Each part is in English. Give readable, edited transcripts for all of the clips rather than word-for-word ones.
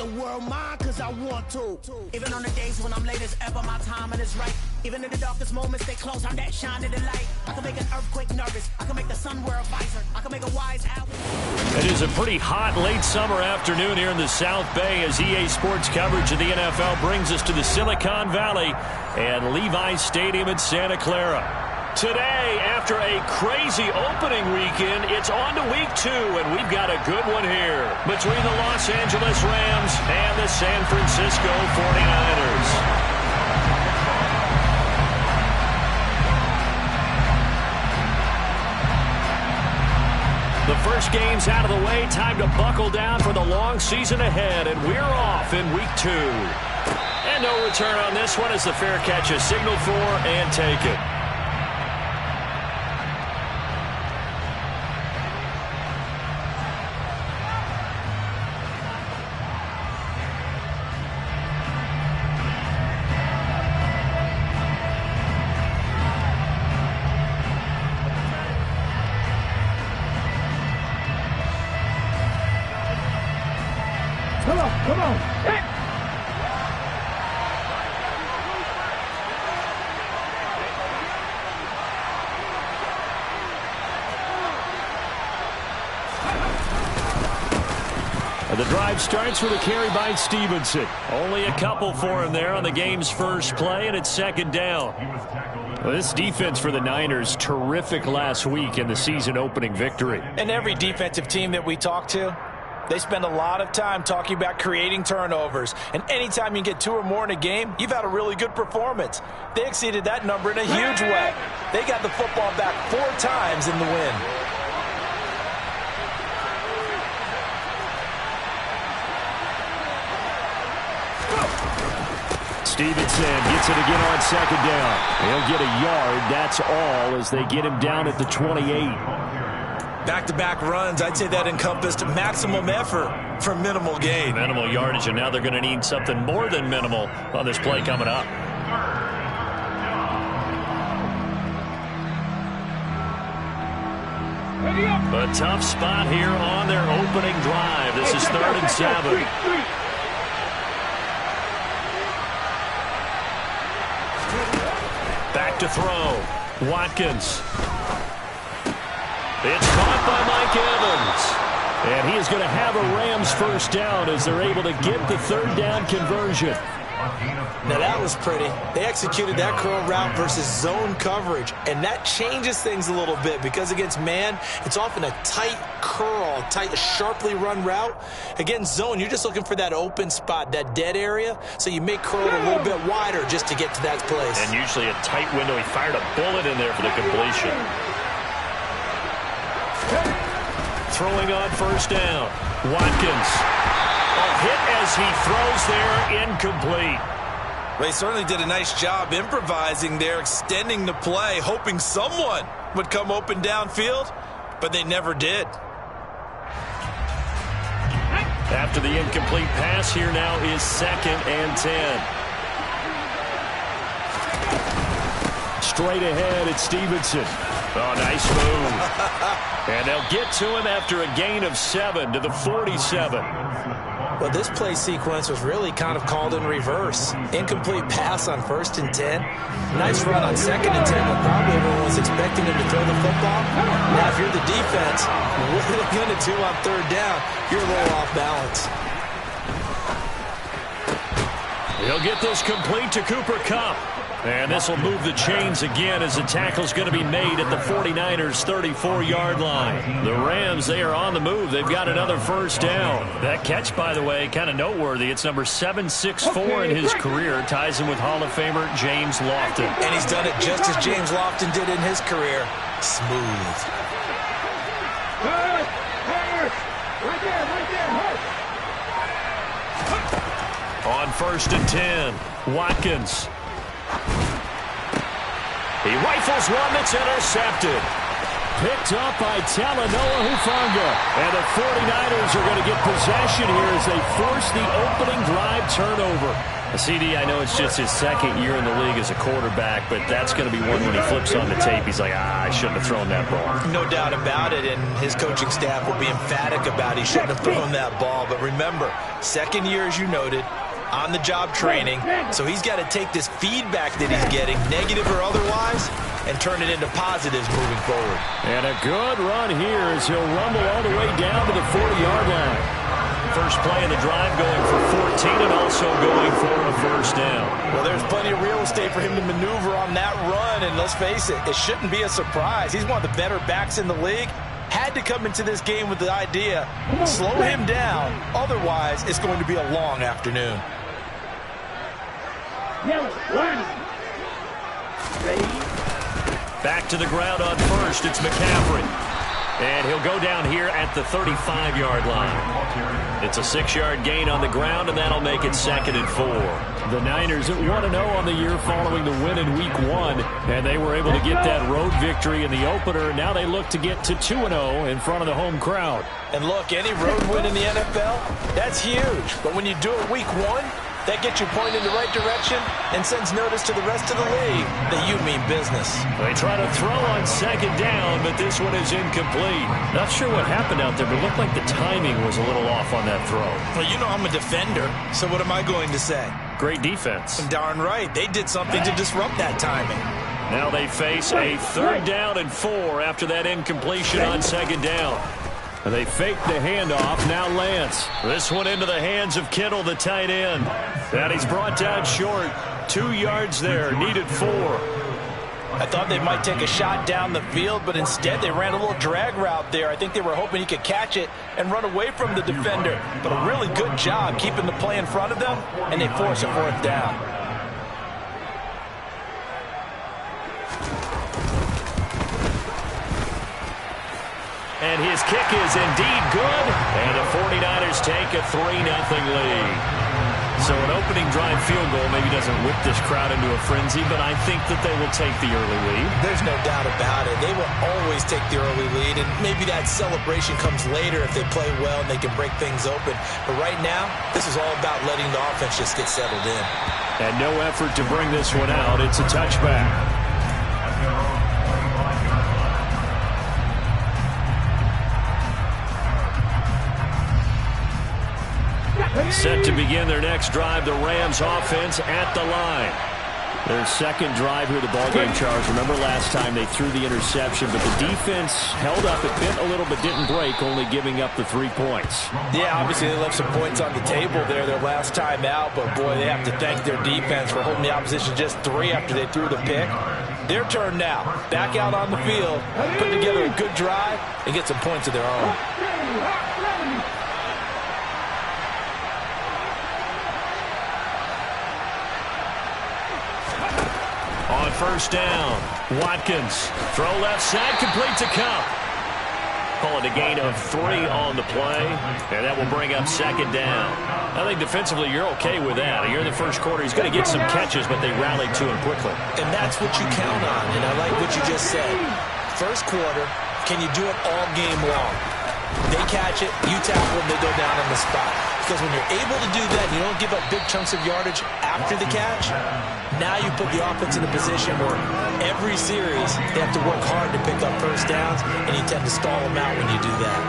the world mine cause I want to. Even on the days when I'm late as ever, my timing is right. Even in the darkest moments, they close, I'm that shining the light. I can make an earthquake nervous. I can make the sun wear a visor. I can make a wise owl. It is a pretty hot late summer afternoon here in the South Bay as EA Sports coverage of the NFL brings us to the Silicon Valley and Levi's Stadium in Santa Clara. Today, after a crazy opening weekend, it's on to week 2, and we've got a good one here between the Los Angeles Rams and the San Francisco 49ers. The first game's out of the way. Time to buckle down for the long season ahead, and we're off in week 2. And no return on this one as the fair catch is signaled for and taken. Come on. Hey. The drive starts with a carry by Stevenson. Only a couple for him there on the game's first play, and it's second down. Well, this defense for the Niners, terrific last week in the season-opening victory. And every defensive team that we talk to, they spend a lot of time talking about creating turnovers. And anytime you get 2 or more in a game, you've had a really good performance. They exceeded that number in a huge way. They got the football back 4 times in the win. Stevenson gets it again on second down. He'll get a yard. That's all as they get him down at the 28. Back-to-back runs, I'd say that encompassed maximum effort for minimal gain. Minimal yardage, and now they're going to need something more than minimal on this play coming up. A tough spot here on their opening drive. This is 3rd and 7. Back to throw. Watkins. It's caught by Mike Evans. And he is going to have a Rams first down as they're able to get the 3rd down conversion. Now that was pretty. They executed that curl route versus zone coverage. And that changes things a little bit because against man, it's often a tight curl, tight, sharply run route. Against zone, you're just looking for that open spot, that dead area. So you make curl a little bit wider just to get to that place. And usually a tight window. He fired a bullet in there for the completion. Throwing on first down. Watkins. A hit as he throws there, incomplete. They certainly did a nice job improvising there, extending the play, hoping someone would come open downfield, but they never did. After the incomplete pass, here now is 2nd and 10. Straight ahead, it's Stevenson. Oh, nice move. And they'll get to him after a gain of 7 to the 47. Well, this play sequence was really kind of called in reverse. Incomplete pass on 1st and 10. Nice run on 2nd and 10, but probably everyone was expecting him to throw the football. Now, if you're the defense, what are they going to do on 3rd down? You're a little off balance. He'll get this complete to Cooper Kupp. And this will move the chains again as the tackle's going to be made at the 49ers' 34-yard line. The Rams, they are on the move. They've got another first down. That catch, by the way, kind of noteworthy. It's number 764 in his career. Ties him with Hall of Famer James Lofton. And he's done it just as James Lofton did in his career. Smooth. On 1st and 10, Watkins. He rifles one that's intercepted. Picked up by Talanoa Hufanga. And the 49ers are going to get possession here as they force the opening drive turnover. CD, I know it's just his second year in the league as a quarterback, but that's going to be one when he flips on the tape. He's like, I shouldn't have thrown that ball. No doubt about it, and his coaching staff will be emphatic about he shouldn't have thrown that ball. But remember, second year, as you noted, on-the-job training, so he's got to take this feedback that he's getting, negative or otherwise, and turn it into positives moving forward. And a good run here as he'll rumble all the way down to the 40-yard line. First play of the drive going for 14 and also going for a first down. Well, there's plenty of real estate for him to maneuver on that run, and let's face it, it shouldn't be a surprise. He's one of the better backs in the league. Had to come into this game with the idea, slow him down, otherwise it's going to be a long afternoon. Back to the ground on first, it's McCaffrey. And he'll go down here at the 35-yard line. It's a 6-yard gain on the ground, and that'll make it 2nd and 4. The Niners at 1-0 on the year following the win in Week 1, and they were able to get that road victory in the opener. Now they look to get to 2-0 in front of the home crowd. And look, any road win in the NFL, that's huge. But when you do it Week 1, that gets you pointed in the right direction and sends notice to the rest of the league that you mean business. They try to throw on 2nd down, but this one is incomplete. Not sure what happened out there, but it looked like the timing was a little off on that throw. Well, you know I'm a defender, so what am I going to say? Great defense. Darn right. They did something to disrupt that timing. Now they face a 3rd down and 4 after that incompletion on 2nd down. They fake the handoff. Now Lance. This one into the hands of Kittle, the tight end. And he's brought down short. 2 yards there. Needed 4. I thought they might take a shot down the field, but instead they ran a little drag route there. I think they were hoping he could catch it and run away from the defender. But a really good job keeping the play in front of them, and they force a 4th down. And his kick is indeed good. And the 49ers take a 3-0 lead. So an opening drive field goal maybe doesn't whip this crowd into a frenzy, but I think that they will take the early lead. There's no doubt about it. They will always take the early lead, and maybe that celebration comes later if they play well and they can break things open. But right now, this is all about letting the offense just get settled in. And no effort to bring this one out. It's a touchback. Set to begin their next drive, the Rams offense at the line. Their second drive here, the ballgame, Charles. Remember last time they threw the interception, but the defense held up. It bent a little but didn't break, only giving up the 3 points. Yeah, obviously they left some points on the table there their last time out, but boy, they have to thank their defense for holding the opposition just 3 after they threw the pick. Their turn now. Back out on the field, put together a good drive, and get some points of their own. On first down, Watkins. Throw left side, complete to Cup. Call it a gain of 3 on the play, and that will bring up 2nd down. I think defensively you're okay with that. Here in the first quarter, he's going to get some catches, but they rallied to him quickly. And that's what you count on, and I like what you just said. First quarter, can you do it all game long? They catch it, you tackle them, they go down on the spot. Because when you're able to do that, you don't give up big chunks of yardage after the catch, now you put the offense in a position where every series they have to work hard to pick up first downs, and you tend to stall them out when you do that.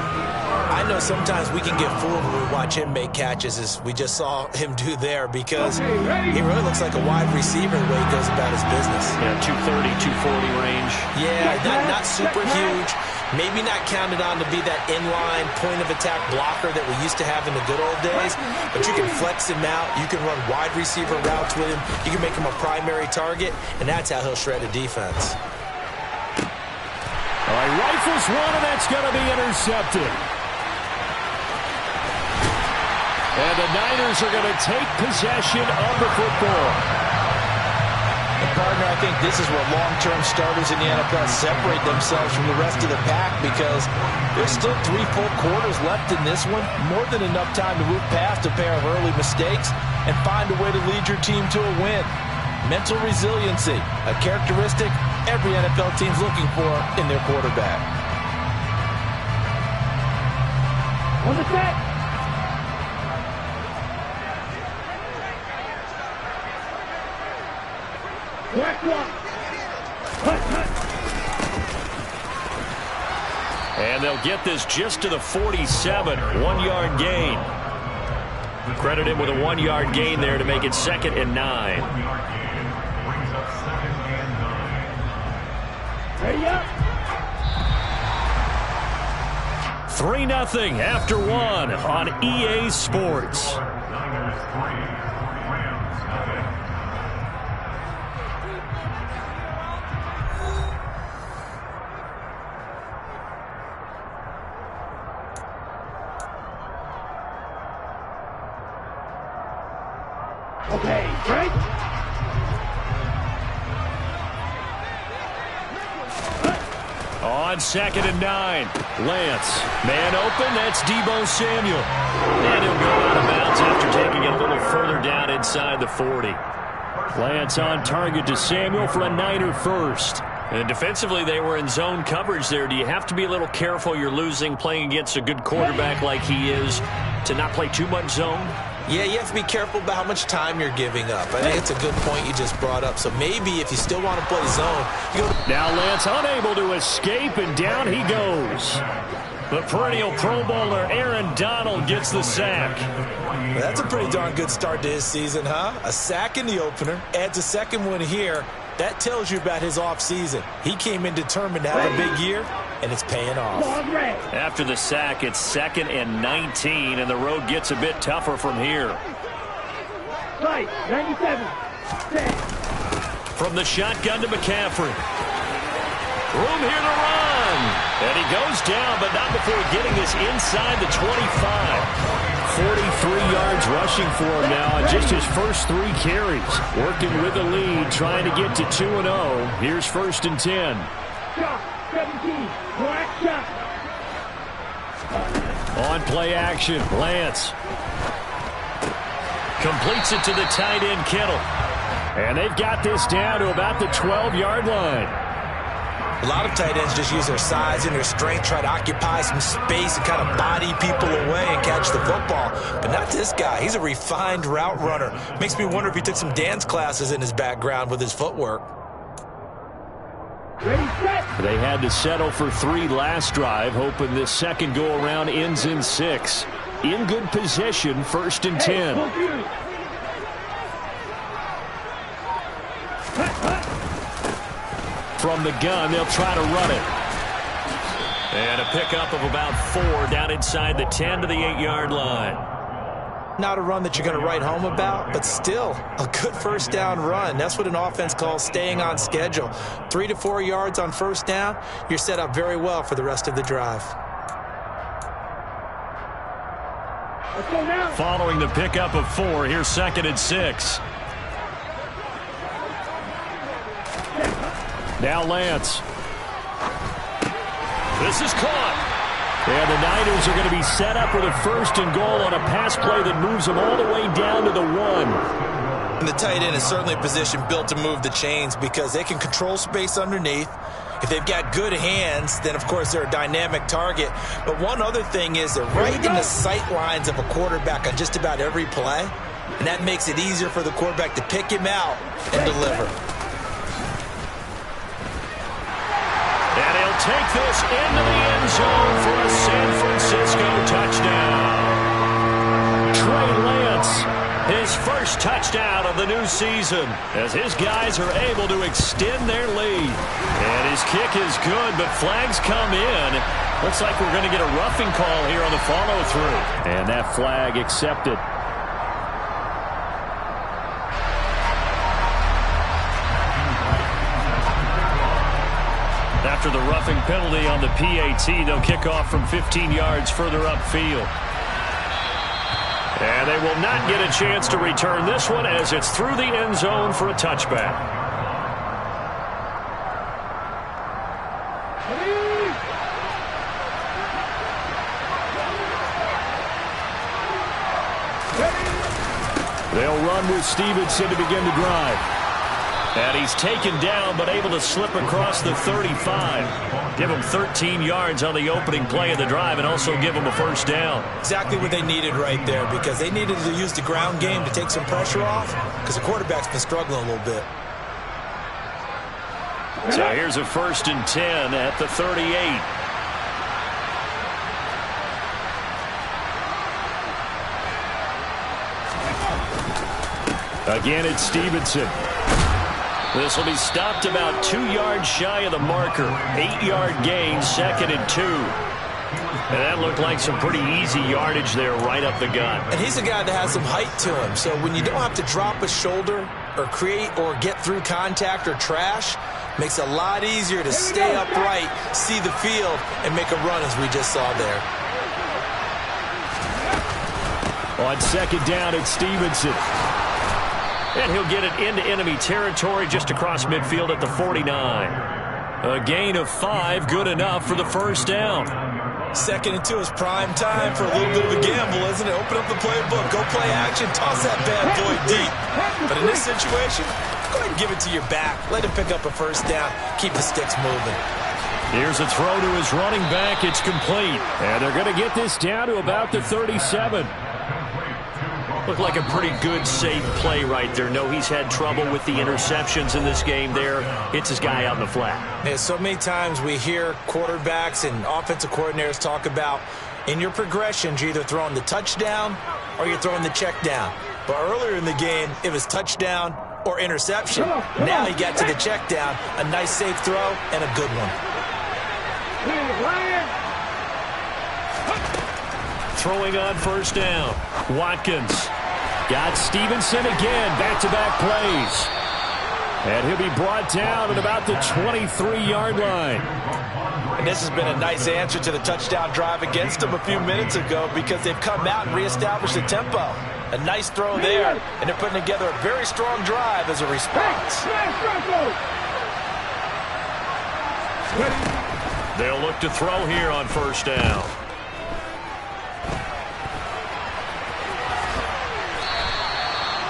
I know sometimes we can get fooled when we watch him make catches, as we just saw him do there, because he really looks like a wide receiver the way he goes about his business. Yeah, 230, 240 range. Yeah, not super huge. Maybe not counted on to be that inline point-of-attack blocker that we used to have in the good old days, but you can flex him out. You can run wide receiver routes with him. You can make him a primary target, and that's how he'll shred a defense. All right, rifles one, and that's going to be intercepted. And the Niners are going to take possession of the football. Partner, I think this is where long-term starters in the NFL separate themselves from the rest of the pack, because there's still 3 full quarters left in this one. More than enough time to move past a pair of early mistakes and find a way to lead your team to a win. Mental resiliency, a characteristic every NFL team's looking for in their quarterback. On the set. Correct one. Hut, hut. And they'll get this just to the 47. 1-yard gain. Credit him with a 1-yard gain there to make it 2nd and 9. Ready up. 3-0 after 1 on EA Sports. Okay, break. On 2nd and 9, Lance. Man open, that's Deebo Samuel. And he'll go out of bounds after taking it a little further down inside the 40. Lance on target to Samuel for a Niner first. And defensively, they were in zone coverage there. Do you have to be a little careful you're losing playing against a good quarterback like he is to not play too much zone? Yeah, you have to be careful about how much time you're giving up. I think it's a good point you just brought up. So maybe if you still want to play zone, you go. Now Lance unable to escape, and down he goes. The perennial Pro Bowler Aaron Donald gets the sack. Well, that's a pretty darn good start to his season, huh? A sack in the opener, adds a second one here. That tells you about his offseason. He came in determined to have a big year, and it's paying off. After the sack, it's 2nd and 19, and the road gets a bit tougher from here. Right, 97. From the shotgun to McCaffrey. Room here to run. And he goes down, but not before getting this inside the 25. 43 yards rushing for him now on just his first 3 carries. Working with the lead, trying to get to 2-0. Here's 1st and 10. Shot, 17. Black shot. On play action, Lance. Completes it to the tight end, Kittle. And they've got this down to about the 12-yard line. A lot of tight ends just use their size and their strength, try to occupy some space and kind of body people away and catch the football. But not this guy. He's a refined route runner. Makes me wonder if he took some dance classes in his background with his footwork. Ready, set. They had to settle for 3 last drive, hoping this second go-around ends in 6. In good position, 1st and 10. From the gun, they'll try to run it. And a pickup of about 4 down inside the 10 to the 8-yard line. Not a run that you're going to write home about, but still a good first down run. That's what an offense calls staying on schedule. 3 to 4 yards on first down, you're set up very well for the rest of the drive. Let's go now. Following the pickup of 4, here's 2nd and 6. Now Lance. This is caught. And the Niners are going to be set up with a 1st and goal on a pass play that moves them all the way down to the 1. And the tight end is certainly a position built to move the chains because they can control space underneath. If they've got good hands, then, of course, they're a dynamic target. But one other thing is they're right in the sight lines of a quarterback on just about every play. And that makes it easier for the quarterback to pick him out and deliver. And he'll take this into the end zone for a San Francisco touchdown. Trey Lance, his first touchdown of the new season, as his guys are able to extend their lead. And his kick is good, but flags come in. Looks like we're going to get a roughing call here on the follow-through. And that flag accepted. After the roughing penalty on the PAT, they'll kick off from 15 yards further upfield. And they will not get a chance to return this one as it's through the end zone for a touchback. They'll run with Stevenson to begin the drive. And he's taken down, but able to slip across the 35. Give him 13 yards on the opening play of the drive and also give him a first down. Exactly what they needed right there because they needed to use the ground game to take some pressure off because the quarterback's been struggling a little bit. So here's a 1st and 10 at the 38. Again, it's Stevenson. This will be stopped about 2 yards shy of the marker. 8-yard gain, 2nd and 2. And that looked like some pretty easy yardage there right up the gut. And he's a guy that has some height to him. So when you don't have to drop a shoulder or create or get through contact or trash, makes it a lot easier to stay upright, see the field, and make a run as we just saw there. On 2nd down, it's Stevenson. And he'll get it into enemy territory just across midfield at the 49. A gain of 5, good enough for the 1st down. 2nd and 2 is prime time for a little bit of a gamble, isn't it? Open up the playbook, go play action, toss that bad boy deep. But in this situation, go ahead and give it to your back. Let him pick up a 1st down, keep the sticks moving. Here's a throw to his running back. It's complete. And they're going to get this down to about the 37. Looked like a pretty good, safe play right there. No, he's had trouble with the interceptions in this game there. Hits his guy out in the flat. Yeah, so many times we hear quarterbacks and offensive coordinators talk about in your progressions, you're either throwing the touchdown or you're throwing the check down. But earlier in the game, it was touchdown or interception. Now he got to the check down. A nice, safe throw and a good one. Throwing on 1st down. Watkins got Stevenson again. Back-to-back plays. And he'll be brought down at about the 23-yard line. And this has been a nice answer to the touchdown drive against them a few minutes ago because they've come out and reestablished the tempo. A nice throw there, and they're putting together a very strong drive as a response. They'll look to throw here on 1st down.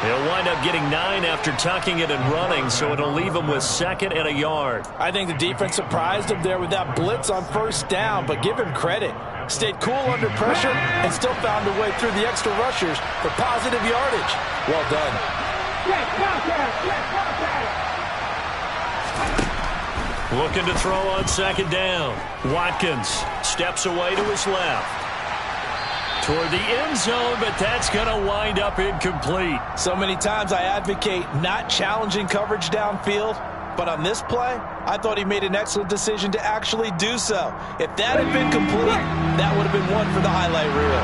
He'll wind up getting 9 after tucking it and running, so it'll leave him with 2nd and a yard. I think the defense surprised him there with that blitz on 1st down, but give him credit. Stayed cool under pressure and still found a way through the extra rushers for positive yardage. Well done. Looking to throw on 2nd down. Watkins steps away to his left. Toward the end zone, but that's going to wind up incomplete. So many times I advocate not challenging coverage downfield, but on this play, I thought he made an excellent decision to actually do so. If that had been complete, that would have been one for the highlight reel.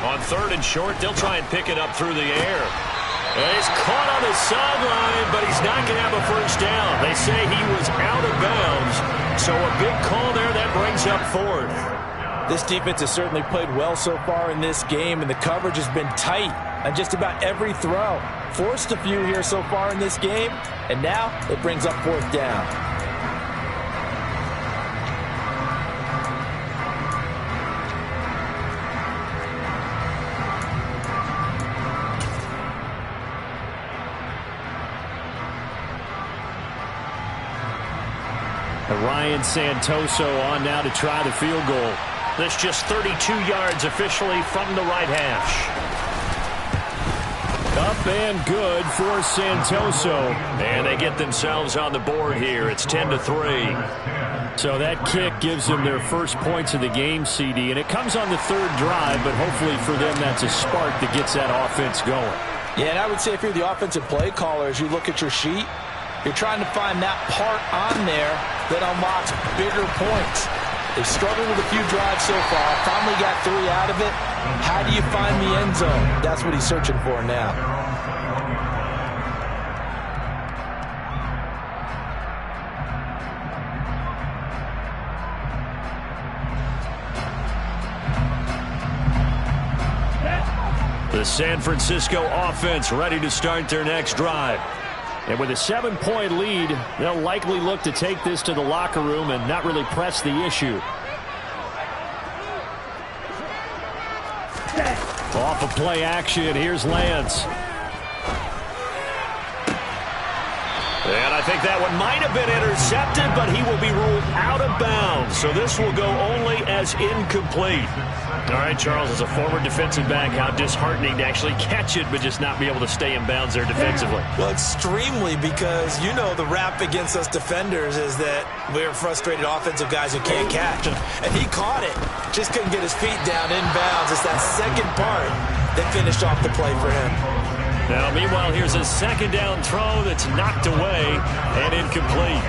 On 3rd and short, they'll try and pick it up through the air. And he's caught on the sideline, but he's not going to have a 1st down. They say he was out of bounds. So a big call there that brings up 4th. This defense has certainly played well so far in this game, and the coverage has been tight on just about every throw. Forced a few here so far in this game, and now it brings up 4th down. Ryan Santoso on now to try the field goal. That's just 32 yards officially from the right hash. Up and good for Santoso. And they get themselves on the board here. It's 10-3. So that kick gives them their first points of the game, CD. And it comes on the 3rd drive, but hopefully for them that's a spark that gets that offense going. Yeah, and I would say if you're the offensive play caller, as you look at your sheet, you're trying to find that part on there that unlocks bigger points. They've struggled with a few drives so far. Finally got 3 out of it. How do you find the end zone? That's what he's searching for now. The San Francisco offense ready to start their next drive. And with a 7-point lead, they'll likely look to take this to the locker room and not really press the issue. Off of play action, here's Lance. And I think that one might have been intercepted, but he will be ruled out of bounds. So this will go only as incomplete. All right, Charles, as a former defensive back, how disheartening to actually catch it, but just not be able to stay in bounds there defensively. Well, extremely, because you know the rap against us defenders is that we're frustrated offensive guys who can't catch. And he caught it. Just couldn't get his feet down in bounds. It's that second part that finished off the play for him. Now, meanwhile, here's a second down throw that's knocked away and incomplete.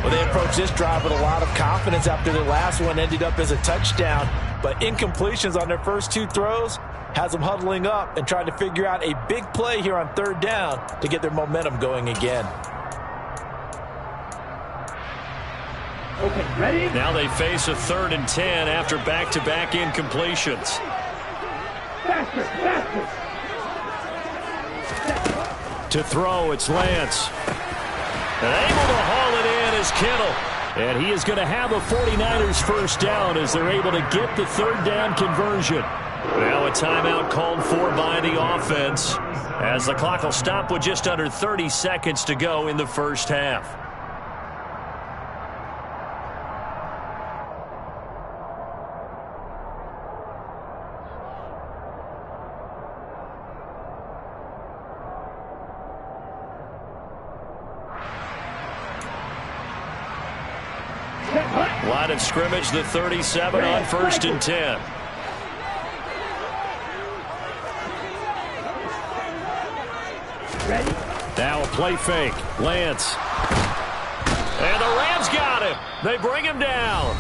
Well, they approached this drive with a lot of confidence after their last one ended up as a touchdown. But incompletions on their first two throws has them huddling up and trying to figure out a big play here on third down to get their momentum going again. Okay, ready? Now they face a 3rd and 10 after back-to-back incompletions. Faster, faster. To throw, it's Lance. And able to haul it in is Kittle. And he is going to have a 49ers first down as they're able to get the third down conversion. Now a timeout called for by the offense as the clock will stop with just under 30 seconds to go in the first half. Line of scrimmage, the 37 on 1st and 10. Ready? Now a play fake. Lance. And the Rams got him. They bring him down.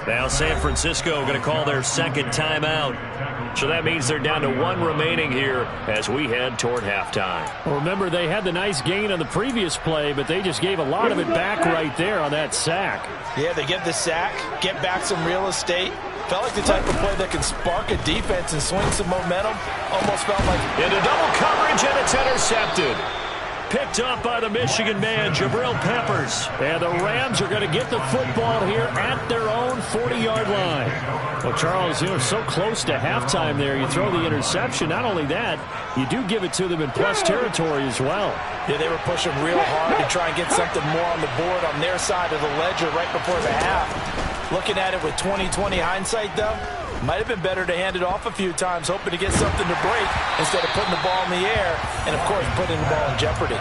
Now San Francisco going to call their second timeout. So that means they're down to 1 remaining here as we head toward halftime. Well, remember, they had the nice gain on the previous play, but they just gave a lot of it back right there on that sack. Yeah, they get the sack, get back some real estate. Felt like the type of play that can spark a defense and swing some momentum. Almost felt like... Into double coverage, and it's intercepted. Picked up by the Michigan man, Jabril Peppers. And the Rams are going to get the football here at their own 40-yard line. Well, Charles, so close to halftime there. You throw the interception. Not only that, you do give it to them in plus territory as well. Yeah, they were pushing real hard to try and get something more on the board on their side of the ledger right before the half. Looking at it with 20/20 hindsight, though, might have been better to hand it off a few times, hoping to get something to break instead of putting the ball in the air and, of course, putting the ball in jeopardy.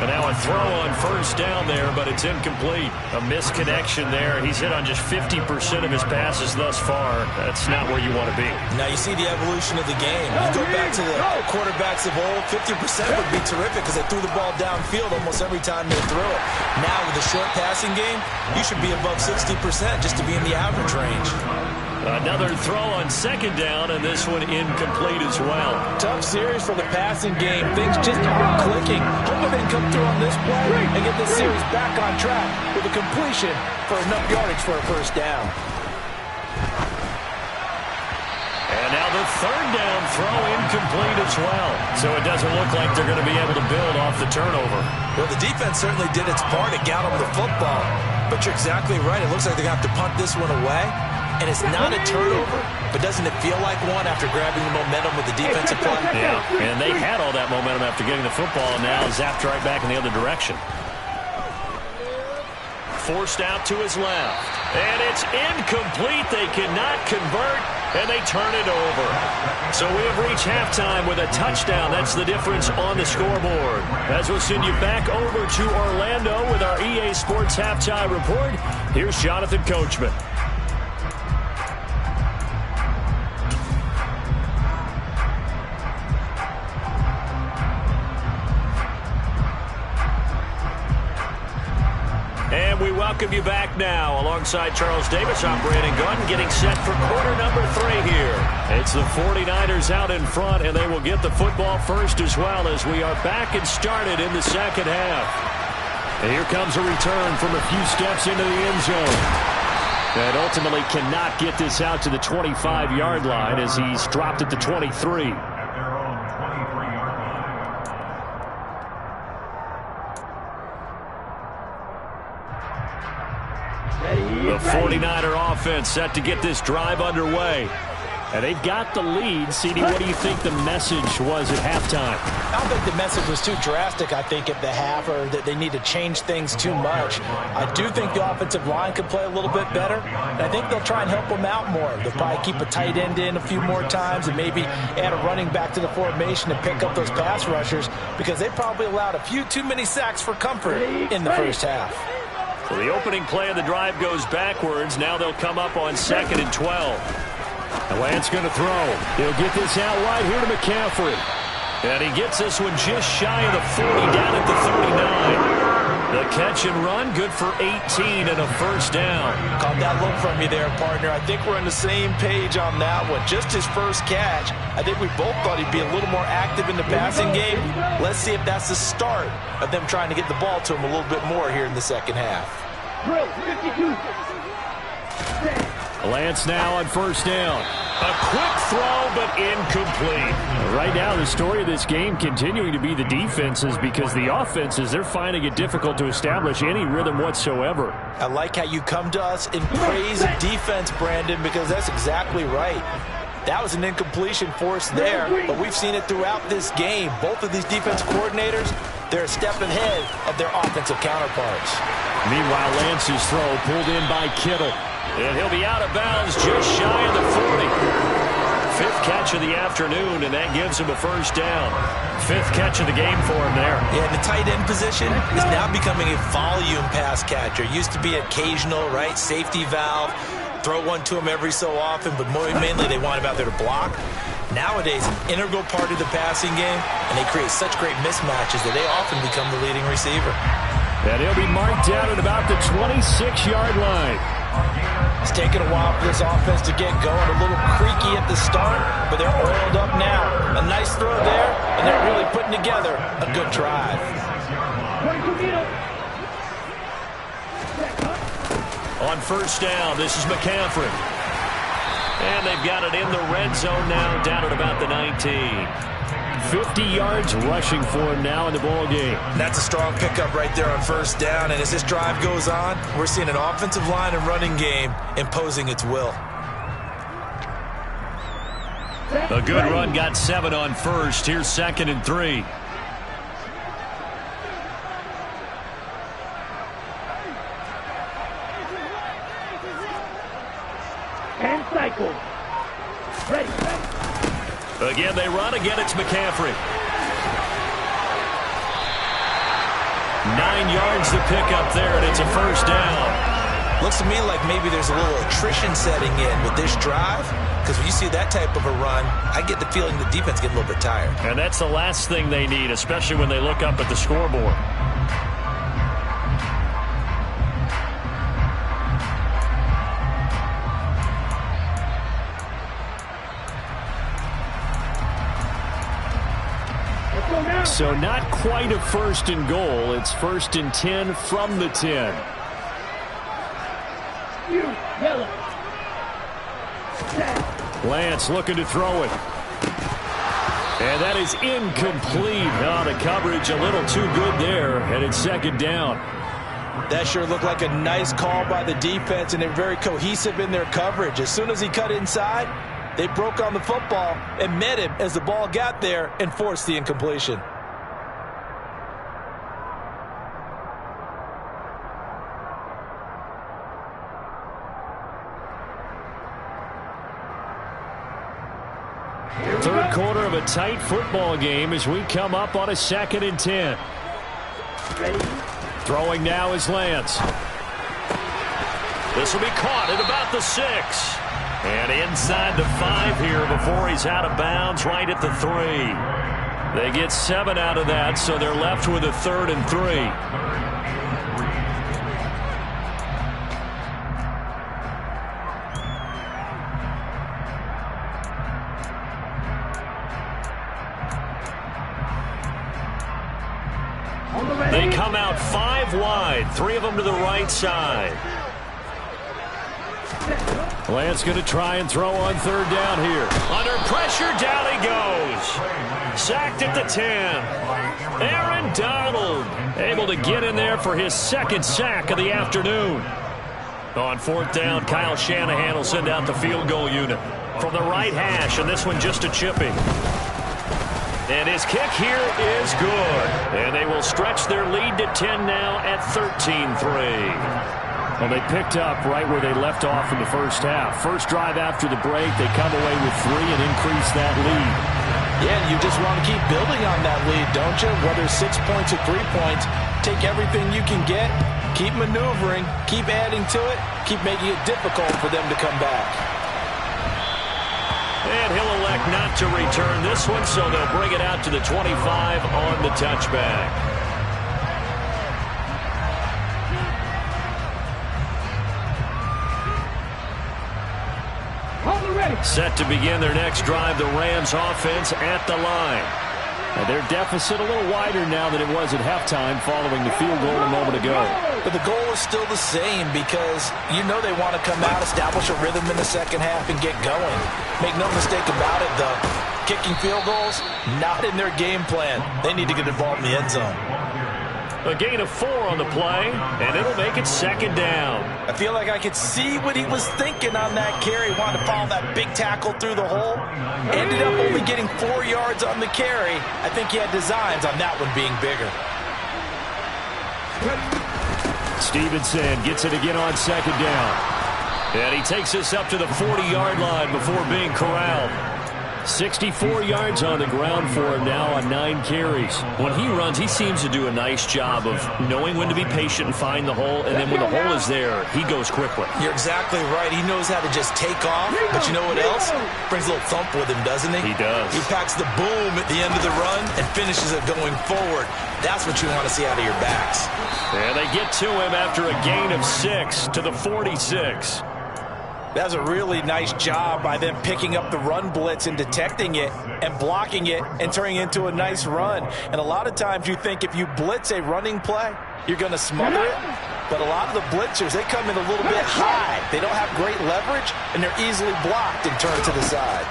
And now a throw on first down there, but it's incomplete. A misconnection there. He's hit on just 50% of his passes thus far. That's not where you want to be. Now you see the evolution of the game. You go back to the quarterbacks of old, 50% would be terrific because they threw the ball downfield almost every time they threw it. Now with the short passing game, you should be above 60% just to be in the average range. Another throw on second down, and this one incomplete as well. Tough series for the passing game. Things just aren't clicking. Hoping they can come through on this play and get this series back on track with a completion for enough yardage for a first down. And now the third down throw incomplete as well. So it doesn't look like they're going to be able to build off the turnover. Well, the defense certainly did its part to get them the football. But you're exactly right. It looks like they're going to have to punt this one away. And it's not a turnover, but doesn't it feel like one after grabbing the momentum with the defensive play? Yeah, and they had all that momentum after getting the football, and now zapped right back in the other direction. Forced out to his left. And it's incomplete. They cannot convert, and they turn it over. So we have reached halftime with a touchdown. That's the difference on the scoreboard. As we'll send you back over to Orlando with our EA Sports Halftime Report, here's Jonathan Coachman. And we welcome you back now alongside Charles Davis. I'm Brandon Gunn getting set for quarter number 3 here. It's the 49ers out in front, and they will get the football first as well as we are back and started in the second half. And here comes a return from a few steps into the end zone. And ultimately cannot get this out to the 25-yard line as he's dropped at the 23. The 49er offense set to get this drive underway. And they've got the lead. CD, what do you think the message was at halftime? I don't think the message was too drastic, I think, at the half, or that they need to change things too much. I do think the offensive line could play a little bit better, and I think they'll try and help them out more. They'll probably keep a tight end in a few more times and maybe add a running back to the formation to pick up those pass rushers, because they probably allowed a few too many sacks for comfort in the first half. Well, the opening play of the drive goes backwards. Now they'll come up on 2nd and 12. And Lance going to throw. He'll get this out wide here to McCaffrey. And he gets this one just shy of the 40, down at the 39. The catch and run, good for 18 and a first down. Caught that look from you there, partner. I think we're on the same page on that one. Just his first catch. I think we both thought he'd be a little more active in the passing game. Let's see if that's the start of them trying to get the ball to him a little bit more here in the second half. Drill 52. Lance now on first down. A quick throw, but incomplete. Right now, the story of this game continuing to be the defenses, because the offenses, they're finding it difficult to establish any rhythm whatsoever. I like how you come to us and praise defense, Brandon, because that's exactly right. That was an incompletion force there, but we've seen it throughout this game. Both of these defense coordinators, they're a step ahead of their offensive counterparts. Meanwhile, Lance's throw pulled in by Kittle. And he'll be out of bounds just shy of the 40. Fifth catch of the afternoon, and that gives him a first down. Fifth catch of the game for him there. Yeah, and the tight end position is now becoming a volume pass catcher. Used to be occasional, right? Safety valve. Throw one to him every so often, but more mainly they want him out there to block. Nowadays, an integral part of the passing game, and they create such great mismatches that they often become the leading receiver. And he'll be marked down at about the 26-yard line. It's taken a while for this offense to get going. A little creaky at the start, but they're oiled up now. A nice throw there, and they're really putting together a good drive. On first down, this is McCaffrey. And they've got it in the red zone now, down at about the 19. 50 yards rushing for him now in the ball game. That's a strong pickup right there on first down, and as this drive goes on, we're seeing an offensive line and running game imposing its will. A good run, got 7 on first. Here's 2nd and 3. And cycle. Ready. Again, they run. Again, it's McCaffrey. 9 yards to pick up there, and it's a first down. Looks to me like maybe there's a little attrition setting in with this drive, because when you see that type of a run, I get the feeling the defense gets a little bit tired. And that's the last thing they need, especially when they look up at the scoreboard. So not quite a first and goal. It's 1st and 10 from the 10. Lance looking to throw it. And that is incomplete. Oh, the coverage a little too good there, and it's 2nd down. That sure looked like a nice call by the defense, and they're very cohesive in their coverage. As soon as he cut inside, they broke on the football and met him as the ball got there and forced the incompletion. Third quarter of a tight football game as we come up on a 2nd and 10. Throwing now is Lance. This will be caught at about the 6. And inside the 5 here before he's out of bounds, right at the 3. They get 7 out of that, so they're left with a 3rd and 3. They come out 5 wide, 3 of them to the right side. Lance going to try and throw on 3rd down here. Under pressure, down he goes. Sacked at the 10. Aaron Donald able to get in there for his 2nd sack of the afternoon. On 4th down, Kyle Shanahan will send out the field goal unit from the right hash, and this one just a chipping. And his kick here is good. And they will stretch their lead to 10 now at 13-3. Well, they picked up right where they left off in the first half. First drive after the break, they come away with 3 and increase that lead. Yeah, you just want to keep building on that lead, don't you? Whether 6 points or 3 points, take everything you can get, keep maneuvering, keep adding to it, keep making it difficult for them to come back. And he'll elect not to return this one, so they'll bring it out to the 25 on the touchback. Set to begin their next drive, the Rams offense at the line. And their deficit a little wider now than it was at halftime following the field goal a moment ago. But the goal is still the same because you know they want to come out, establish a rhythm in the second half, and get going. Make no mistake about it, though. Kicking field goals, not in their game plan. They need to get involved in the end zone. A gain of 4 on the play, and it'll make it second down. I feel like I could see what he was thinking on that carry. Wanted to follow that big tackle through the hole. Ended up only getting 4 yards on the carry. I think he had designs on that one being bigger. Stevenson gets it again on second down. And he takes us up to the 40-yard line before being corralled. 64 yards on the ground for him now on 9 carries. When he runs, he seems to do a nice job of knowing when to be patient and find the hole, and then when the hole is there, he goes quickly. You're exactly right. He knows how to just take off, but you know what else? Brings a little thump with him, doesn't he? He does. He packs the boom at the end of the run and finishes it going forward. That's what you want to see out of your backs. And they get to him after a gain of 6 to the 46. That's a really nice job by them picking up the run blitz and detecting it and blocking it and turning it into a nice run. And a lot of times you think if you blitz a running play, you're going to smother it. But a lot of the blitzers, they come in a little bit high. They don't have great leverage, and they're easily blocked and turned to the side.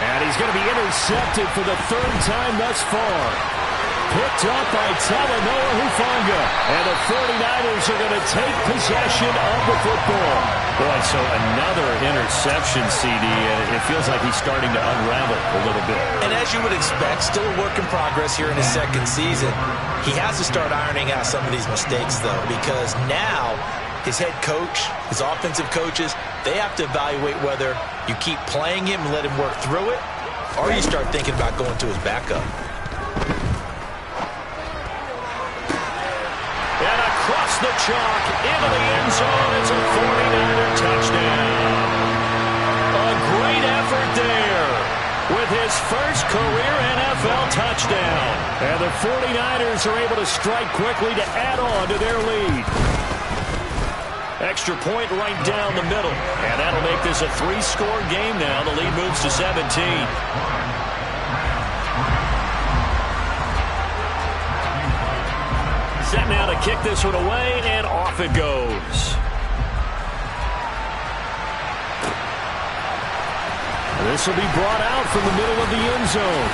And he's going to be intercepted for the 3rd time thus far. Picked up by Talanoa Hufanga. And the 49ers are going to take possession of the football. Boy, so another interception, CD. It feels like he's starting to unravel a little bit. And as you would expect, still a work in progress here in his second season. He has to start ironing out some of these mistakes, though, because now his head coach, his offensive coaches, they have to evaluate whether you keep playing him and let him work through it, or you start thinking about going to his backup. And across the chalk into the end zone. It's a 49er touchdown. A great effort there with his first career NFL touchdown. And the 49ers are able to strike quickly to add on to their lead. Extra point right down the middle. And that'll make this a 3-score game now. The lead moves to 17. Set now to kick this one away, and off it goes. This will be brought out from the middle of the end zone.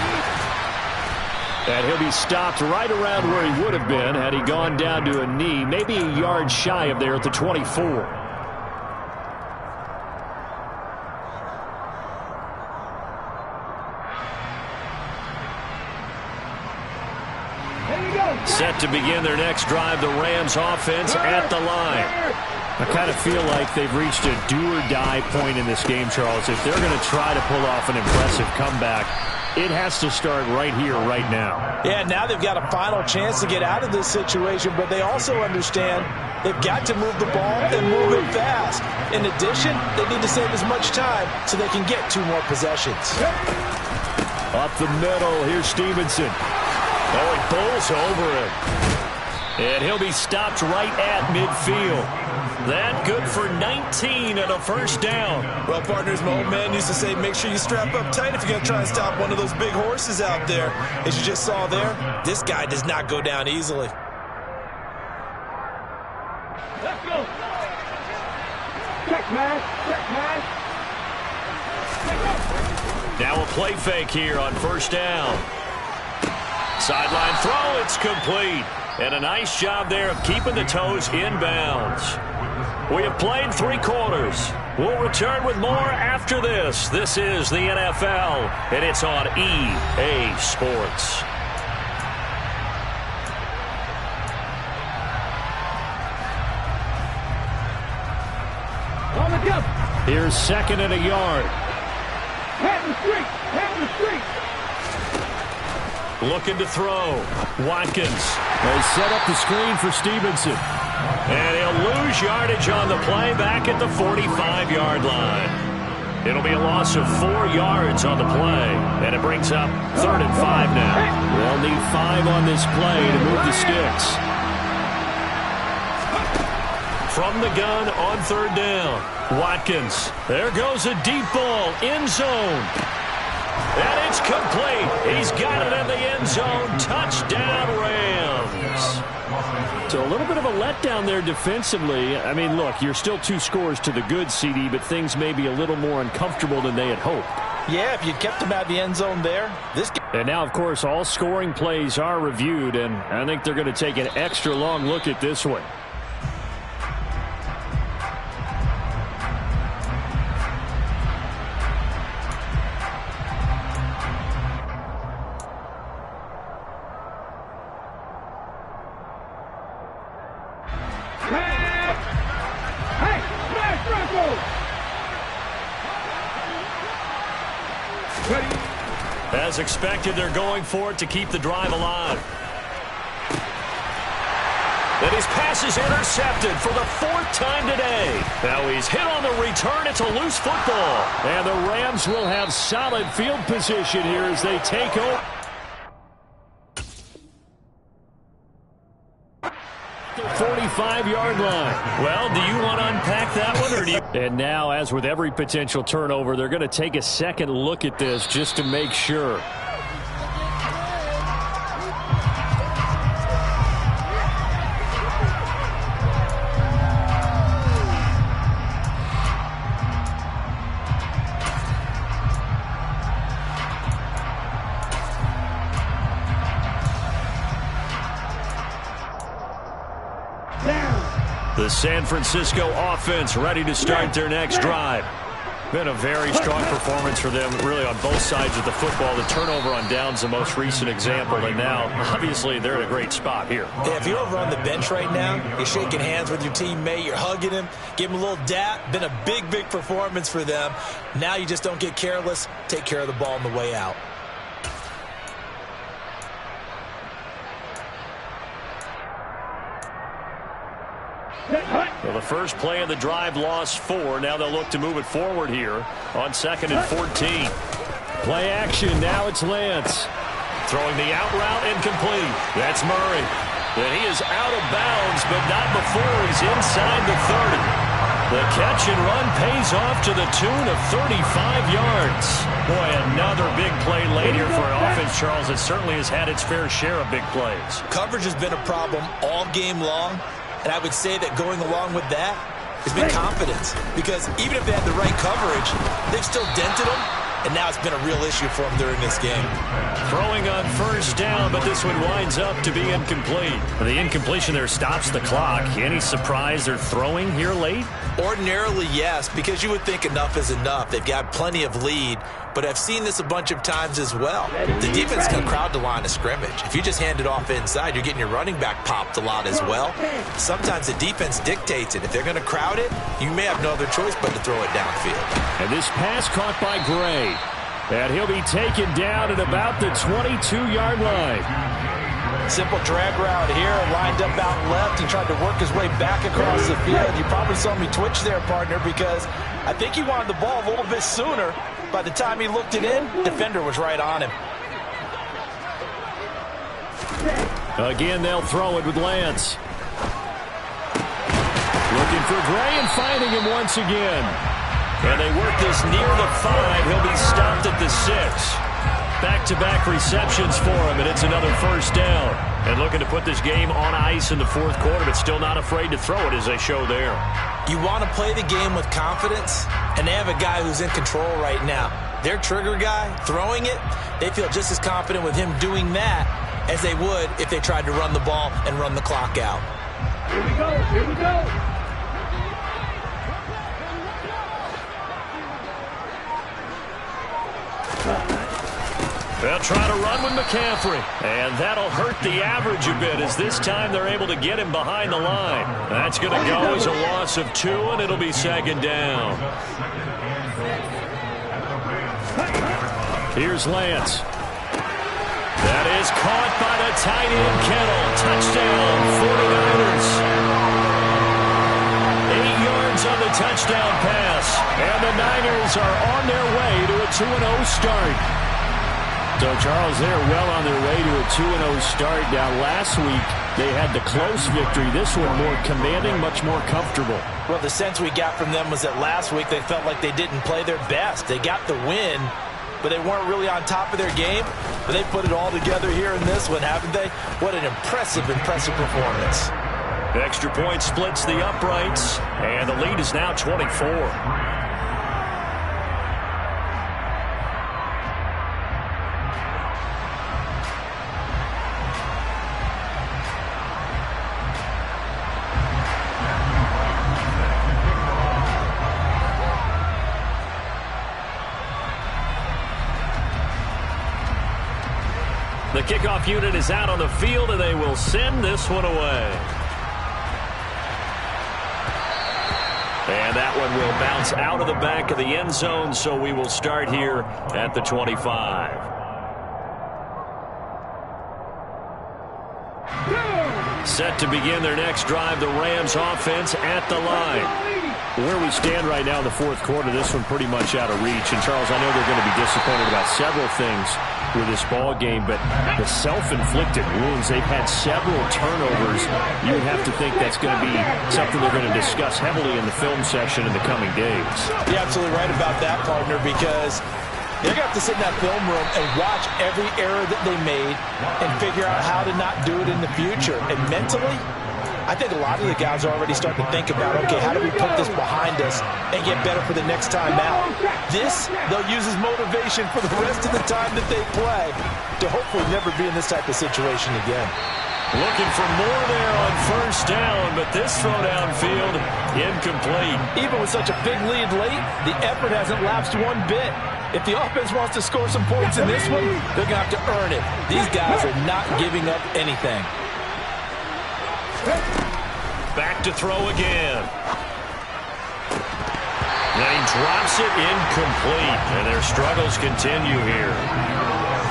And he'll be stopped right around where he would have been had he gone down to a knee, maybe a yard shy of there at the 24. Set to begin their next drive, the Rams offense at the line. I kind of feel like they've reached a do-or-die point in this game, Charles. If they're going to try to pull off an impressive comeback, it has to start right here, right now. Yeah, now they've got a final chance to get out of this situation, but they also understand they've got to move the ball and move it fast. In addition, they need to save as much time so they can get 2 more possessions. Up the middle, here's Stevenson. Oh, he bowls over him. And he'll be stopped right at midfield. That good for 19 and a first down. Well, partners, my old man used to say, make sure you strap up tight if you're going to try and stop one of those big horses out there. As you just saw there, this guy does not go down easily. Let's go. Check, man. Check, man. Now a play fake here on first down. Sideline throw, it's complete. And a nice job there of keeping the toes in bounds. We have played 3 quarters. We'll return with more after this. This is the NFL, and it's on EA Sports. On the jump. Here's 2nd and a yard. Head the street. Head the street. Looking to throw. Watkins. They set up the screen for Stevenson. And he'll lose yardage on the play back at the 45-yard line. It'll be a loss of 4 yards on the play. And it brings up 3rd and 5 now. They'll need 5 on this play to move the sticks. From the gun on 3rd down. Watkins. There goes a deep ball. End zone. And it's complete. He's got it in the end zone. Touchdown, Rams. So a little bit of a letdown there defensively. I mean, look, you're still 2 scores to the good, CD, but things may be a little more uncomfortable than they had hoped. Yeah, if you kept him out of the end zone there, this game. And now, of course, all scoring plays are reviewed, and I think they're going to take an extra long look at this one. As expected, they're going for it to keep the drive alive. And his pass is intercepted for the 4th time today. Now he's hit on the return. It's a loose football. And the Rams will have solid field position here as they take over. The 45-yard line. Well, do you want to unpack that one, or do you? And now, as with every potential turnover, they're going to take a second look at this just to make sure. The San Francisco offense ready to start their next drive. Been a very strong performance for them, really, on both sides of the football. The turnover on downs, the most recent example, and now, obviously, they're in a great spot here. Yeah, if you're over on the bench right now, you're shaking hands with your teammate, you're hugging him, give him a little dap. Been a big, big performance for them. Now you just don't get careless. Take care of the ball on the way out. Well, the first play of the drive lost 4. Now they'll look to move it forward here on 2nd and 14. Play action. Now it's Lance. Throwing the out route incomplete. That's Murray. And he is out of bounds, but not before he's inside the 30. The catch and run pays off to the tune of 35 yards. Boy, another big play late here for an offense, Charles, that certainly has had its fair share of big plays. Coverage has been a problem all game long. And I would say that going along with that has been confidence. Because even if they had the right coverage, they've still dented them. And now it's been a real issue for them during this game. Throwing on 1st down, but this one winds up to be incomplete. The incompletion there stops the clock. Any surprise they're throwing here late? Ordinarily, yes, because you would think enough is enough. They've got plenty of lead. But I've seen this a bunch of times as well. The defense can crowd the line of scrimmage. If you just hand it off inside, you're getting your running back popped a lot as well. Sometimes the defense dictates it. If they're going to crowd it, you may have no other choice but to throw it downfield. And this pass caught by Gray. And he'll be taken down at about the 22-yard line. Simple drag route here, lined up out left. He tried to work his way back across the field. You probably saw me twitch there, partner, because I think he wanted the ball a little bit sooner. By the time he looked it in, defender was right on him. Again, they'll throw it with Lance. Looking for Gray and finding him once again. And they work this near the 5. He'll be stopped at the 6. Back-to-back receptions for him, and it's another 1st down. And looking to put this game on ice in the 4th quarter, but still not afraid to throw it as they show there. You want to play the game with confidence, and they have a guy who's in control right now. Their trigger guy, throwing it, they feel just as confident with him doing that as they would if they tried to run the ball and run the clock out. Here we go, here we go. They'll try to run with McCaffrey. And that'll hurt the average a bit as this time they're able to get him behind the line. That's going to go as a loss of 2, and it'll be second down. Here's Lance. That is caught by the tight end, Kittle. Touchdown, 49ers. 8 yards on the touchdown pass. And the Niners are on their way to a 2-0 start. So, Charles, they're well on their way to a 2-0 start. Now, last week, they had the close victory. This one more commanding, much more comfortable. Well, the sense we got from them was that last week they felt like they didn't play their best. They got the win, but they weren't really on top of their game. But they put it all together here in this one, haven't they? What an impressive performance. The extra point splits the uprights, and the lead is now 24. The kickoff unit is out on the field, and they will send this one away. And that one will bounce out of the back of the end zone, so we will start here at the 25. Set to begin their next drive, the Rams offense at the line. Where we stand right now in the fourth quarter, this one pretty much out of reach. And, Charles, I know they're going to be disappointed about several things with this ball game, but the self-inflicted wounds, they've had several turnovers. You would have to think that's going to be something they're going to discuss heavily in the film session in the coming days. You're absolutely right about that, partner, because they're going to have to sit in that film room and watch every error that they made and figure out how to not do it in the future. And mentally, I think a lot of the guys are already starting to think about, okay, how do we put this behind us and get better for the next time out? This, they'll use as motivation for the rest of the time that they play to hopefully never be in this type of situation again. Looking for more there on first down, but this throw downfield, incomplete. Even with such a big lead late, the effort hasn't lapsed one bit. If the offense wants to score some points in this one, they're going to have to earn it. These guys are not giving up anything. Back to throw again. Then he drops it incomplete, and their struggles continue here.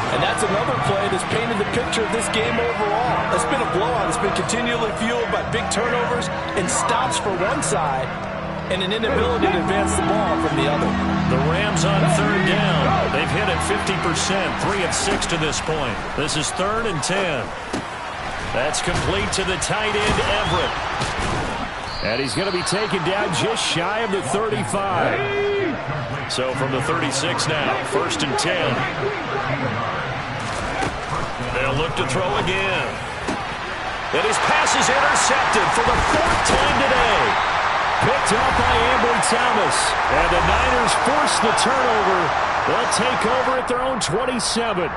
And that's another play that's painted the picture of this game overall. It's been a blowout. It's been continually fueled by big turnovers and stops for one side and an inability to advance the ball from the other. The Rams on third down. They've hit it 50%, 3 of 6 to this point. This is 3rd and 10. That's complete to the tight end, Everett. And he's going to be taken down just shy of the 35. So from the 36 now, 1st and 10. They'll look to throw again. And his pass is intercepted for the 4th time today. Picked up by Ambry Thomas. And the Niners force the turnover. They'll take over at their own 27.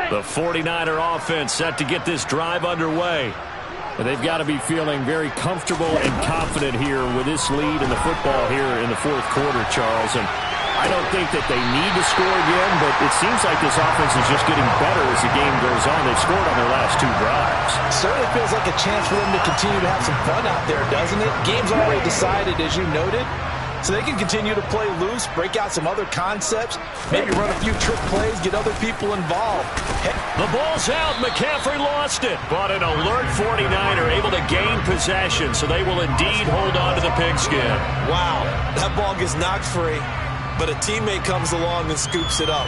The 49er offense set to get this drive underway. And they've got to be feeling very comfortable and confident here with this lead in the football here in the fourth quarter, Charles. And I don't think that they need to score again, but it seems like this offense is just getting better as the game goes on. They've scored on their last 2 drives. Certainly feels like a chance for them to continue to have some fun out there, doesn't it? Game's already decided, as you noted. So they can continue to play loose, break out some other concepts, maybe run a few trick plays, get other people involved. The ball's out. McCaffrey lost it. But an alert 49er able to gain possession, so they will indeed hold on to the pigskin. Wow, that ball gets knocked free, but a teammate comes along and scoops it up.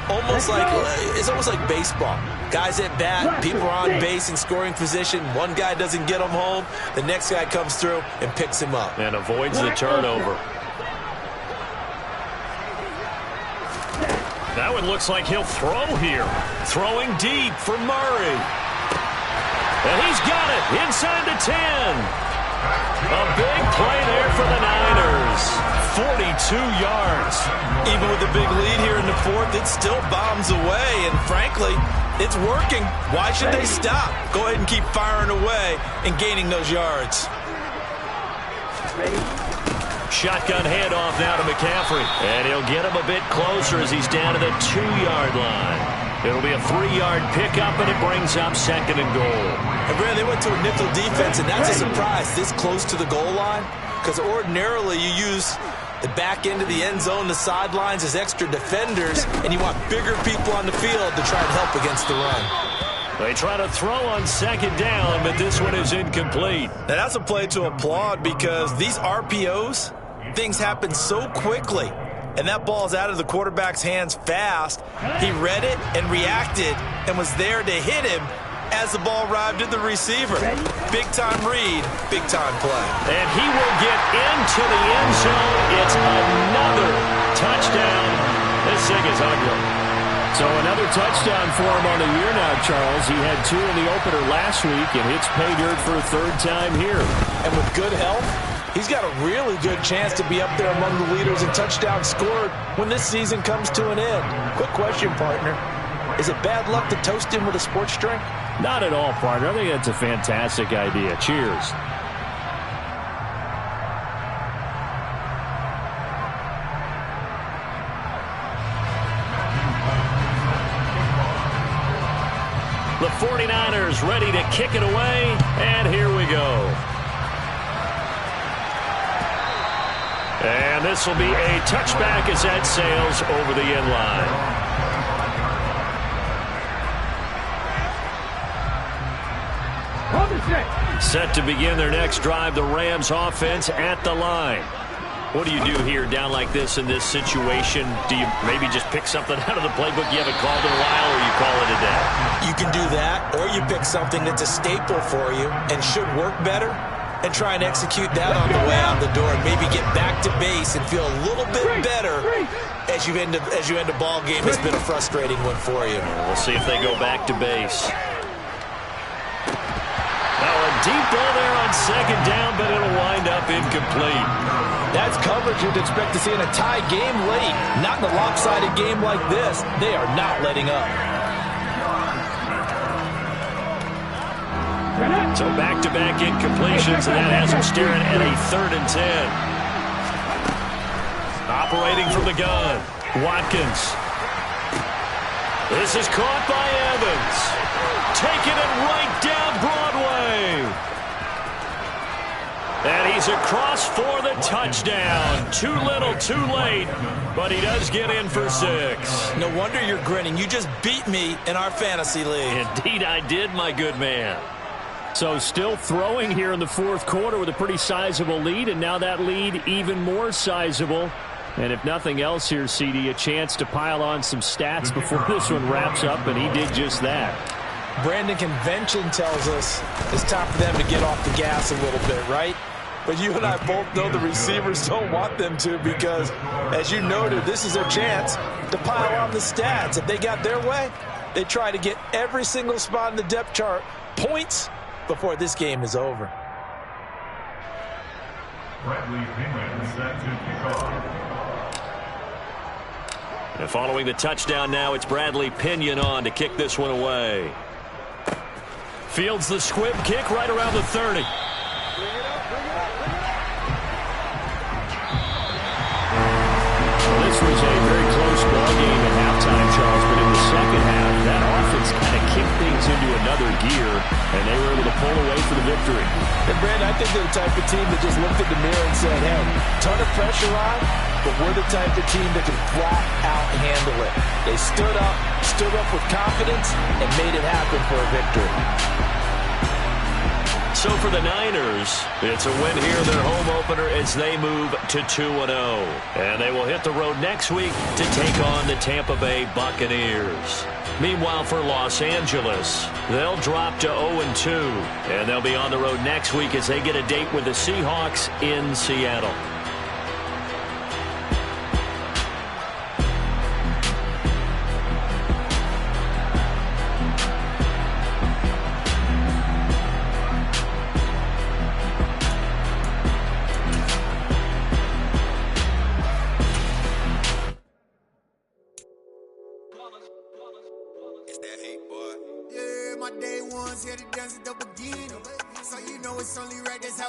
It's almost like baseball. Guys at bat, people are on base in scoring position. One guy doesn't get them home. The next guy comes through and picks him up. And avoids the turnover. That one looks like he'll throw here. Throwing deep for Murray. And he's got it inside the 10. A big play there for the Niners. 42 yards. Even with a big lead here in the fourth, it still bombs away, and frankly, it's working. Why should they stop? Go ahead and keep firing away and gaining those yards. Shotgun handoff now to McCaffrey. And he'll get him a bit closer as he's down to the 2-yard line. It'll be a 3-yard pickup, and it brings up 2nd and goal. And Brad, they went to a nickel defense, and that's a surprise this close to the goal line, because ordinarily you use the back end of the end zone, the sidelines as extra defenders, and you want bigger people on the field to try and help against the run. They try to throw on 2nd down, but this one is incomplete. Now that's a play to applaud, because these RPOs, things happen so quickly, and that ball's out of the quarterback's hands fast. He read it and reacted and was there to hit him as the ball arrived at the receiver. Big-time read, big-time play. And he will get into the end zone. It's another touchdown. This thing is ugly. So another touchdown for him on the year now, Charles. He had 2 in the opener last week and hits pay dirt for a 3rd time here. And with good health, he's got a really good chance to be up there among the leaders in touchdowns scored when this season comes to an end. Quick question, partner. Is it bad luck to toast him with a sports drink? Not at all, partner. I think that's a fantastic idea. Cheers. The 49ers ready to kick it away, and here we go. And this will be a touchback as that sails over the end line. Set to begin their next drive, the Rams offense at the line. What do you do here down like this in this situation? Do you maybe just pick something out of the playbook you haven't called in a while, or you call it a day? You can do that, or you pick something that's a staple for you and should work better and try and execute that on the way out the door and maybe get back to base and feel a little bit better as you end a ball game that's been a frustrating one for you. We'll see if they go back to base. Now a deep ball there on 2nd down, but it'll wind up incomplete. That's coverage you'd expect to see in a tie game late. Not in a lopsided game like this. They are not letting up. So back-to-back incompletions, and that has them staring at a 3rd and 10. Operating from the gun, Watkins. This is caught by Evans. Taking it right down Broadway. And he's across for the touchdown. Too little, too late, but he does get in for 6. No wonder you're grinning. You just beat me in our fantasy league. Indeed I did, my good man. So still throwing here in the 4th quarter with a pretty sizable lead, and now that lead even more sizable. And if nothing else here, CD, a chance to pile on some stats before this one wraps up, and he did just that. Brandon, convention tells us it's time for them to get off the gas a little bit, right? But you and I both know the receivers don't want them to, because, as you noted, this is their chance to pile on the stats. If they got their way, they try to get every single spot in the depth chart points before this game is over. And following the touchdown now, it's Bradley Pinion on to kick this one away. Fields the squib kick right around the 30. This was a very close ball game at halftime, Charles, but in the second half, that offense kind of kicked things into another gear, and they were able to pull away for the victory. And Brandon, I think they're the type of team that just looked in the mirror and said, hey, ton of pressure on, but we're the type of team that can flat out handle it. They stood up with confidence, and made it happen for a victory. So for the Niners, it's a win here in their home opener as they move to 2-0. And they will hit the road next week to take on the Tampa Bay Buccaneers. Meanwhile, for Los Angeles, they'll drop to 0-2. And they'll be on the road next week as they get a date with the Seahawks in Seattle.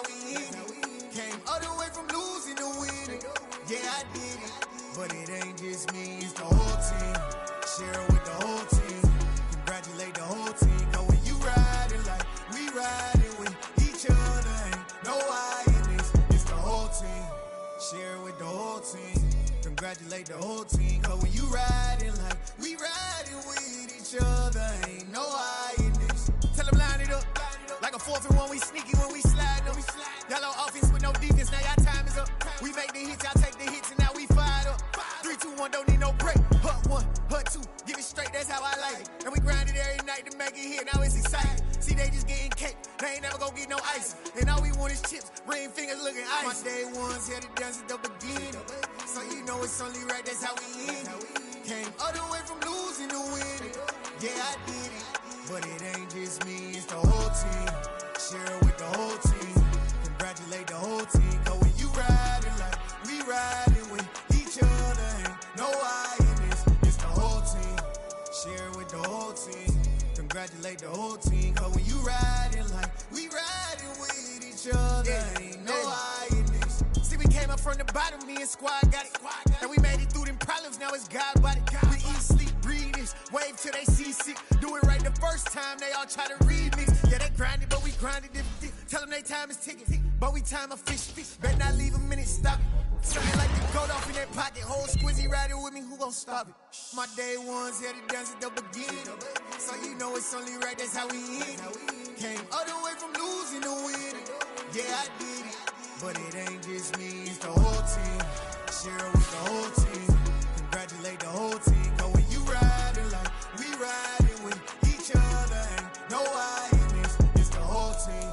we end it. Came all the way from losing to winning. Yeah, I did it. But it ain't just me, it's the whole team. Share it with the whole team. Congratulate the whole team. Cause when you riding like we riding with each other, ain't no I in this. It's the whole team. Share it with the whole team. Congratulate the whole team. Cause when you riding like we riding with each other, ain't no I in this. Tell them line it up. Like a 4th and 1, we sneaky when we slide up. Y'all on offense with no defense, now y'all time is up. We make the hits, y'all take the hits, and now we fired up. 3, 2, 1, don't need no break. Hut 1, hut 2, give it straight, that's how I like it. And we grind it every night to make it hit, now it's exciting. See, they just getting cake, they ain't never gonna get no ice. And all we want is chips, ring fingers looking ice. My day ones had it done since the beginning. So you know it's only right, that's how we end it. Came all the way from losing to winning. Yeah, I did it. But it ain't just me, it's the whole team. Share it with the whole team. Congratulate the whole team. Cause when you riding like we riding with each other, ain't no I in this. It's the whole team. Share it with the whole team. Congratulate the whole team. Cause when you riding like we riding with each other, ain't no I in this. See, we came up from the bottom, me and squad got it. And we made it through them problems, now it's God body. We eat, sleep, breathe this, wave till they see sick. Do it right the first time, they all try to remix. Yeah, they grinded, but we grinded different. Tell them they time is ticking, but we time a fish. Better not leave a minute, stop it. Something like the goat off in that pocket. Whole squizzy riding with me, who gon' stop it? My day ones had it done since the beginning. So you know it's only right, that's how we end it. Came all the way from losing to winning. Yeah, I did it. But it ain't just me, it's the whole team. Share it with the whole team. Congratulate the whole team. Cause when you riding like we riding with each other, ain't no I in this. It's the whole team.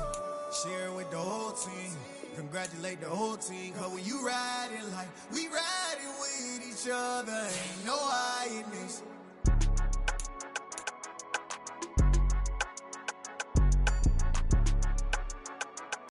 Share it with the whole team. Congratulate the whole team. Cause when you riding like we riding with each other, ain't no I in this.